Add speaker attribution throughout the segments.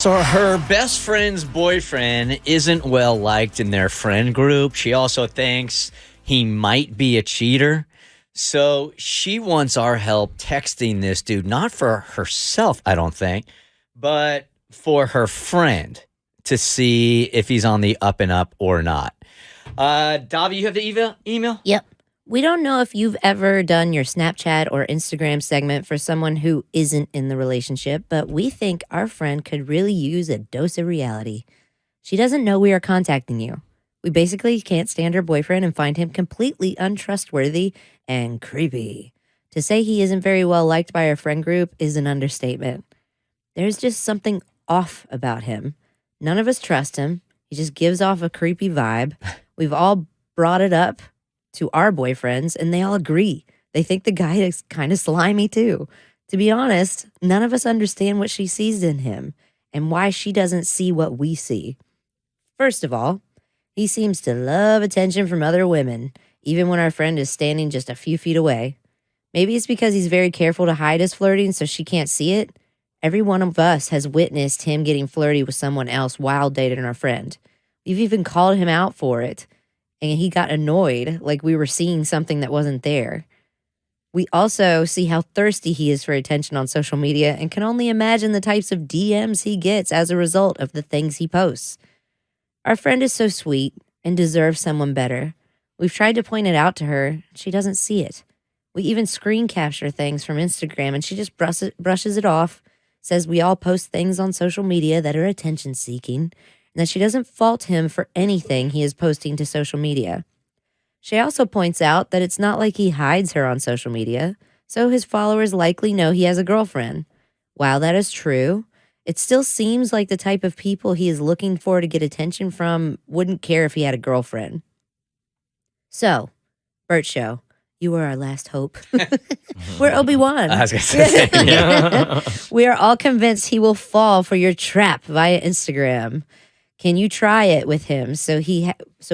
Speaker 1: So her best friend's boyfriend isn't well liked in their friend group. She also thinks he might be a cheater. So she wants our help texting this dude, not for herself, I don't think, but for her friend to see if he's on the up and up or not. Davi, you have the email?
Speaker 2: Yep. We don't know if you've ever done your Snapchat or Instagram segment for someone who isn't in the relationship, but we think our friend could really use a dose of reality. She doesn't know we are contacting you. We basically can't stand her boyfriend and find him completely untrustworthy and creepy. To say he isn't very well liked by our friend group is an understatement. There's just something off about him. None of us trust him. He just gives off a creepy vibe. We've all brought it up to our boyfriends, and they all agree. They think the guy is kind of slimy too. To be honest, none of us understand what she sees in him and why she doesn't see what we see. First of all, he seems to love attention from other women, even when our friend is standing just a few feet away. Maybe it's because he's very careful to hide his flirting so she can't see it. Every one of us has witnessed him getting flirty with someone else while dating our friend. We've even called him out for it, and he got annoyed, like we were seeing something that wasn't there. We also see how thirsty he is for attention on social media and can only imagine the types of DMs he gets as a result of the things he posts. Our friend is so sweet and deserves someone better. We've tried to point it out to her. She doesn't see it. We even screen capture things from Instagram, and she just brushes it off, says we all post things on social media that are attention-seeking, and that she doesn't fault him for anything he is posting to social media. She also points out that it's not like he hides her on social media, so his followers likely know he has a girlfriend. While that is true, it still seems like the type of people he is looking for to get attention from wouldn't care if he had a girlfriend. So, Bert Show, you are our last hope. We're Obi-Wan.
Speaker 1: I was going to say, yeah.
Speaker 2: We are all convinced he will fall for your trap via Instagram. Can you try it with him? So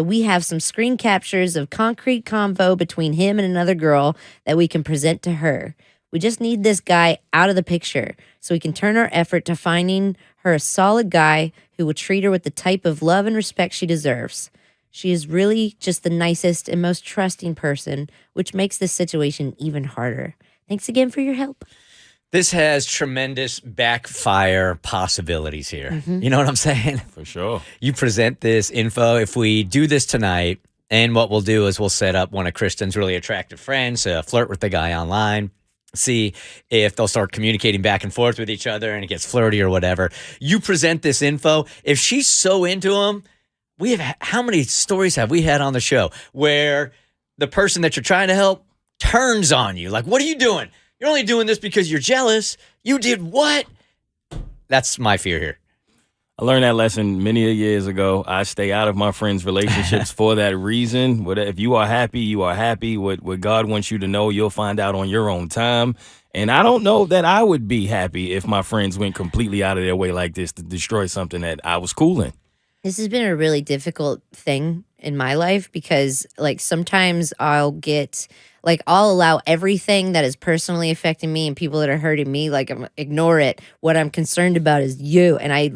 Speaker 2: we have some screen captures of concrete convo between him and another girl that we can present to her. We just need this guy out of the picture so we can turn our effort to finding her a solid guy who will treat her with the type of love and respect she deserves. She is really just the nicest and most trusting person, which makes this situation even harder. Thanks again for your help.
Speaker 1: This has tremendous backfire possibilities here. Mm-hmm. You know what I'm saying?
Speaker 3: For sure.
Speaker 1: You present this info. If we do this tonight, and what we'll do is we'll set up one of Kristen's really attractive friends to flirt with the guy online, see if they'll start communicating back and forth with each other and it gets flirty or whatever. You present this info. If she's so into him, how many stories have we had on the show where the person that you're trying to help turns on you? Like, what are you doing? You're only doing this because you're jealous. You did what? That's my fear here.
Speaker 3: I learned that lesson many years ago. I stay out of my friends' relationships for that reason. If you are happy, you are happy. What God wants you to know, you'll find out on your own time. And I don't know that I would be happy if my friends went completely out of their way like this to destroy something that I was cool in.
Speaker 2: This has been a really difficult thing in my life because, sometimes I'll allow everything that is personally affecting me and people that are hurting me, ignore it. What I'm concerned about is you. And I,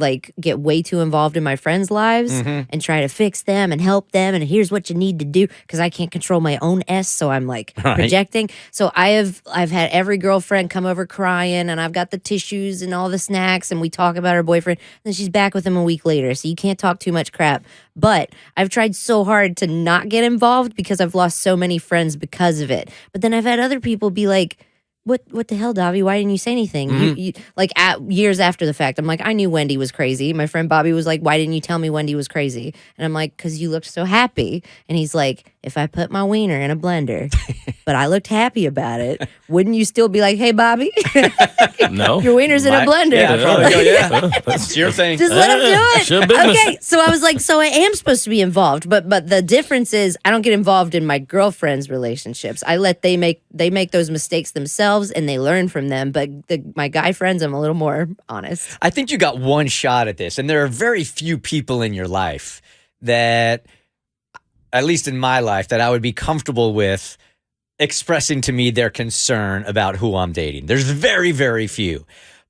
Speaker 2: get way too involved in my friends' lives and try to fix them and help them. And here's what you need to do because I can't control my own so I'm, projecting. So I've had every girlfriend come over crying, and I've got the tissues and all the snacks, and we talk about her boyfriend. And then she's back with him a week later, so you can't talk too much crap. But I've tried so hard to not get involved because I've lost so many friends because of it. But then I've had other people be like, what the hell, Davi? Why didn't you say anything? Mm-hmm. Years after the fact, I'm like, I knew Wendy was crazy. My friend Bobby was like, why didn't you tell me Wendy was crazy? And I'm like, because you looked so happy. And he's like, if I put my wiener in a blender, but I looked happy about it, wouldn't you still be like, hey, Bobby?
Speaker 3: No.
Speaker 2: Your wiener's in a blender.
Speaker 1: Yeah. It's your thing.
Speaker 2: Just let him do it.
Speaker 3: Sure business.
Speaker 2: Okay, so I was like, so I am supposed to be involved, but the difference is I don't get involved in my girlfriends' relationships. I let they make those mistakes themselves and they learn from them. But my guy friends, I'm a little more honest.
Speaker 1: I think you got one shot at this, and there are very few people in your life that, at least in my life, that I would be comfortable with expressing to me their concern about who I'm dating. There's very, very few.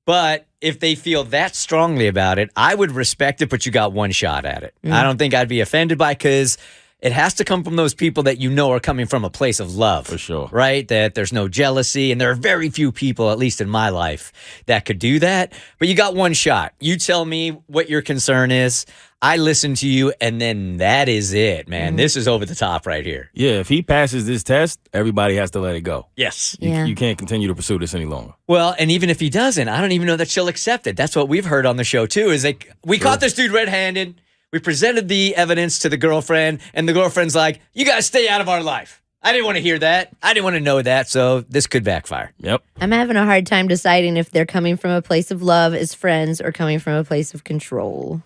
Speaker 1: But if they feel that strongly about it, I would respect it, but you got one shot at it. I don't think I'd be offended by, because it has to come from those people that you know are coming from a place of love.
Speaker 3: For sure.
Speaker 1: Right? That there's no jealousy. And there are very few people, at least in my life, that could do that. But you got one shot. You tell me what your concern is. I listen to you, and then that is it, man. This is over the top right here.
Speaker 3: Yeah, if he passes this test, everybody has to let it go.
Speaker 1: Yes.
Speaker 3: You can't continue to pursue this any longer.
Speaker 1: Well, and even if he doesn't, I don't even know that she'll accept it. That's what we've heard on the show, too, is like, we caught this dude red-handed. We presented the evidence to the girlfriend, and the girlfriend's like, you guys stay out of our life. I didn't want to hear that. I didn't want to know that, so this could backfire.
Speaker 3: Yep.
Speaker 2: I'm having a hard time deciding if they're coming from a place of love as friends or coming from a place of control.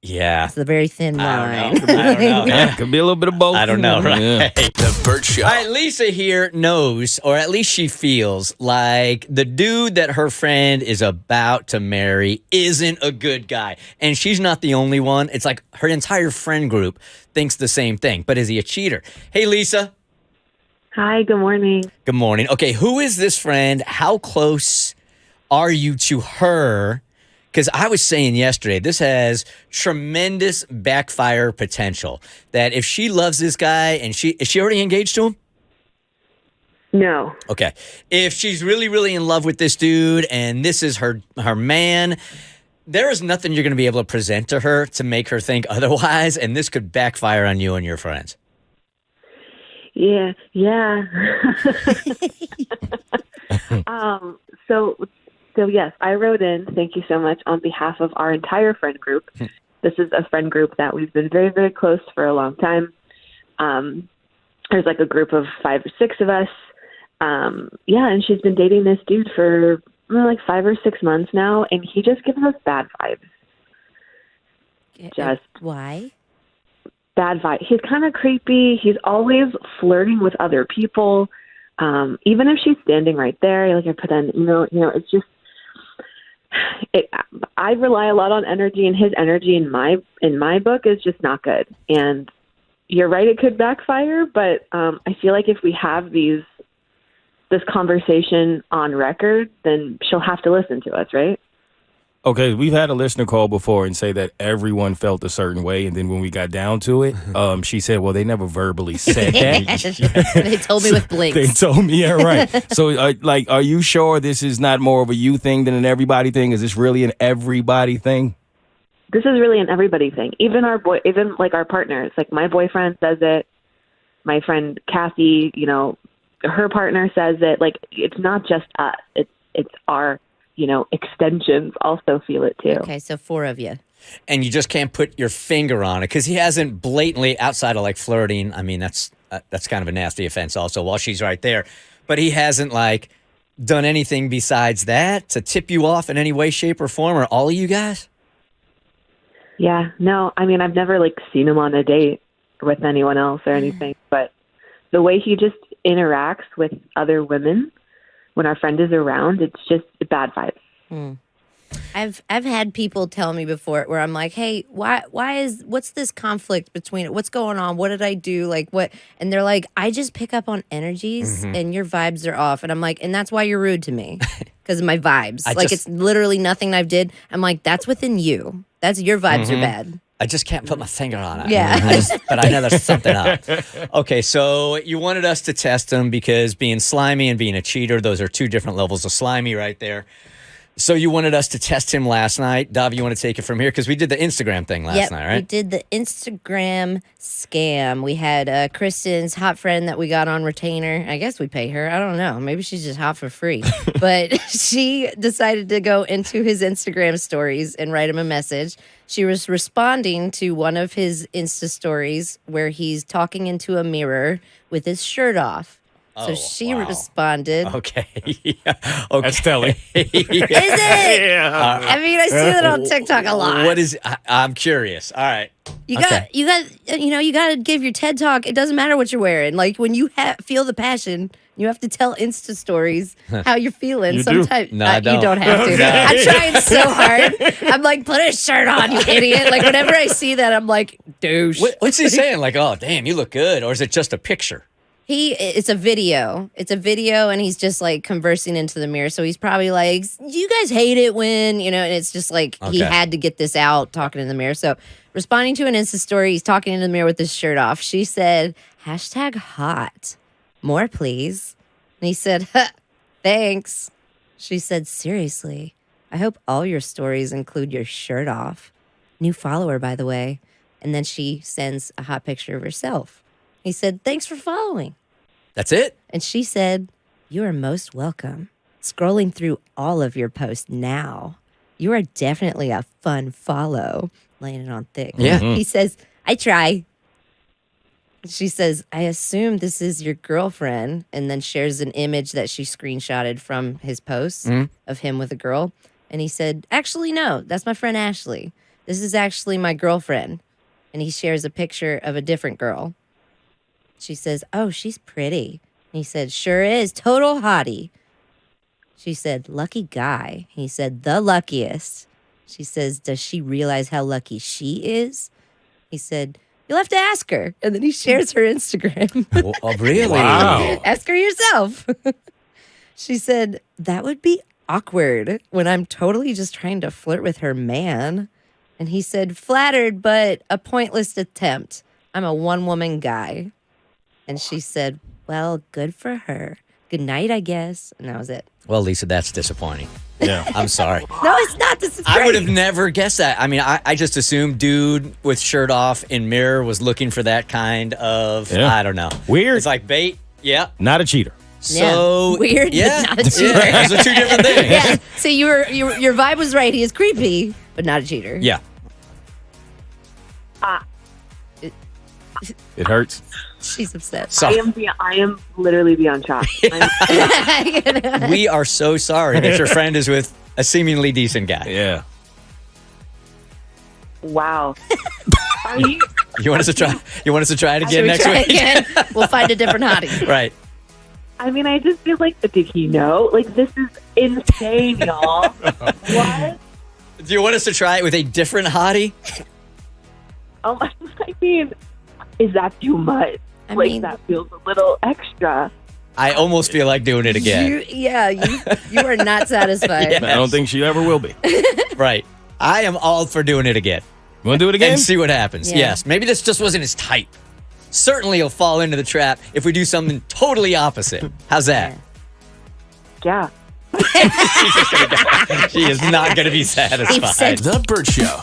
Speaker 1: Yeah.
Speaker 2: It's a very thin line.
Speaker 1: I don't know.
Speaker 3: Yeah, could be a little bit of both.
Speaker 1: I don't know, right?
Speaker 3: Yeah.
Speaker 4: The Bert Show.
Speaker 1: All right, Lisa here knows, or at least she feels, like the dude that her friend is about to marry isn't a good guy. And she's not the only one. It's like her entire friend group thinks the same thing. But is he a cheater? Hey, Lisa.
Speaker 5: Hi, good morning.
Speaker 1: Good morning. Okay, who is this friend? How close are you to her? Because I was saying yesterday, this has tremendous backfire potential. That if she loves this guy, and is she already engaged to him?
Speaker 5: No.
Speaker 1: Okay. If she's really, really in love with this dude, and this is her man, there is nothing you're going to be able to present to her to make her think otherwise, and this could backfire on you and your friends.
Speaker 5: Yeah. So yes, I wrote in, thank you so much, on behalf of our entire friend group. This is a friend group that we've been very, very close for a long time. There's like a group of 5 or 6 of us. And she's been dating this dude for like 5 or 6 months now, and he just gives us bad vibes. Just
Speaker 2: why?
Speaker 5: Bad vibe. He's kind of creepy. He's always flirting with other people. Even if she's standing right there, like I put in, it's just, I rely a lot on energy, and his energy in my book is just not good. And you're right, it could backfire, but I feel like if we have this conversation on record, then she'll have to listen to us, right?
Speaker 3: Okay, we've had a listener call before and say that everyone felt a certain way, and then when we got down to it, she said, well, they never verbally said that.
Speaker 2: They told me with blinks.
Speaker 3: They told me, yeah, right. So, are you sure this is not more of a you thing than an everybody thing? Is this really an everybody thing?
Speaker 5: This is really an everybody thing. Even our partners. Like, my boyfriend says it. My friend Kathy, her partner says it. Like, it's not just us. It's our extensions also feel it too.
Speaker 2: Okay, so 4 of you.
Speaker 1: And you just can't put your finger on it because he hasn't blatantly, outside of like flirting. I mean, that's kind of a nasty offense also while she's right there. But he hasn't like done anything besides that to tip you off in any way, shape, or form, or all of you guys?
Speaker 5: Yeah, no, I mean, I've never like seen him on a date with anyone else or anything, but the way he just interacts with other women when our friend is around, it's just bad vibes.
Speaker 2: I've had people tell me before where I'm like, hey, what's this conflict between it? What's going on? What did I do? Like what? And they're like, I just pick up on energies and your vibes are off. And I'm like, and that's why you're rude to me. Because of my vibes. It's literally nothing I did. I'm like, that's within you. That's your vibes are bad.
Speaker 1: I just can't put my finger on it.
Speaker 2: Yeah.
Speaker 1: But I know there's something up. Okay, so you wanted us to test him because being slimy and being a cheater, those are 2 different levels of slimy right there. So you wanted us to test him last night. Dav, you want to take it from here? Because we did the Instagram thing last night, right?
Speaker 2: We did the Instagram scam. We had Kristen's hot friend that we got on retainer. I guess we pay her. I don't know. Maybe she's just hot for free. But she decided to go into his Instagram stories and write him a message. She was responding to one of his Insta stories where he's talking into a mirror with his shirt off. So she responded.
Speaker 1: Okay. Okay.
Speaker 3: That's telling.
Speaker 2: Is it?
Speaker 3: Yeah.
Speaker 2: I mean, I see that on TikTok a lot.
Speaker 1: What is? I'm curious. All right.
Speaker 2: You got to give your TED Talk. It doesn't matter what you're wearing. Like when you feel the passion, you have to tell Insta stories how you're feeling.
Speaker 3: You
Speaker 2: Sometimes
Speaker 1: do? No, I don't.
Speaker 2: You don't have to.
Speaker 1: No.
Speaker 2: I'm trying so hard. I'm like, put a shirt on, you idiot. Like whenever I see that, I'm like, douche.
Speaker 1: What's he saying? Like, oh, damn, you look good. Or is it just a picture?
Speaker 2: It's a video. It's a video, and he's just like conversing into the mirror. So he's probably like, "You guys hate it when," and it's just like he
Speaker 1: Okay.
Speaker 2: had to get this out talking in the mirror. So responding to an Insta story, he's talking in the mirror with his shirt off. She said, #hot. More, please. And he said, "Huh, thanks." She said, "Seriously, I hope all your stories include your shirt off." New follower, by the way. And then she sends a hot picture of herself. He said, "Thanks for following."
Speaker 1: That's it?
Speaker 2: And she said, "You are most welcome. Scrolling through all of your posts now. You are definitely a fun follow." Laying it on thick.
Speaker 1: Yeah.
Speaker 2: He says, "I try." She says, "I assume this is your girlfriend," and then shares an image that she screenshotted from his post of him with a girl. And he said, "Actually, no, that's my friend Ashley. This is actually my girlfriend." And he shares a picture of a different girl. She says, "Oh, she's pretty." And he said, "Sure is. Total hottie." She said, "Lucky guy." He said, "The luckiest." She says, "Does she realize how lucky she is?" He said, "You'll have to ask her." And then he shares her Instagram.
Speaker 1: Oh, really?
Speaker 3: Wow.
Speaker 2: Ask her yourself. She said, "That would be awkward when I'm totally just trying to flirt with her man." And he said, "Flattered, but a pointless attempt. I'm a one-woman guy." And she said, "Well, good for her. Good night, I guess." And that was it.
Speaker 1: Well, Lisa, that's disappointing.
Speaker 3: Yeah.
Speaker 1: I'm sorry.
Speaker 2: No, it's not. This is great.
Speaker 1: I would have never guessed that. I mean, I just assumed dude with shirt off in mirror was looking for that kind of,
Speaker 3: Yeah.
Speaker 1: I don't know.
Speaker 3: Weird.
Speaker 1: It's like bait. Yeah.
Speaker 3: Not a cheater.
Speaker 1: So
Speaker 2: Yeah. Weird, but
Speaker 1: yeah.
Speaker 2: not a cheater.
Speaker 1: Yeah, those are two different things.
Speaker 2: Yeah. So your vibe was right. He is creepy, but not a cheater.
Speaker 1: Yeah.
Speaker 3: It hurts.
Speaker 2: She's upset.
Speaker 1: So
Speaker 5: I am literally beyond shocked.
Speaker 1: we are so sorry that your friend is with a seemingly decent guy.
Speaker 3: Yeah.
Speaker 5: Wow. Are you?
Speaker 1: You want us to try? You want us to try it
Speaker 2: Should
Speaker 1: again
Speaker 2: we
Speaker 1: next
Speaker 2: try
Speaker 1: week?
Speaker 2: again? We'll find a different hottie.
Speaker 1: Right.
Speaker 5: I mean, I just feel like, did he know? Like, this is insane, y'all. What?
Speaker 1: Do you want us to try it with a different hottie?
Speaker 5: Oh, I mean, is that too much?
Speaker 2: I
Speaker 5: Like,
Speaker 2: mean-
Speaker 5: that feels a little extra.
Speaker 1: I almost feel like doing it again.
Speaker 2: You are not satisfied.
Speaker 1: Yeah.
Speaker 3: I don't think she ever will be.
Speaker 1: Right. I am all for doing it again.
Speaker 3: You want to do it again?
Speaker 1: And see what happens.
Speaker 2: Yeah.
Speaker 1: Yes. Maybe this just wasn't his type. Certainly he'll fall into the trap if we do something totally opposite. How's that?
Speaker 5: Yeah.
Speaker 1: She's just gonna go. She is not going to be satisfied.
Speaker 2: said-
Speaker 4: The Bert Show.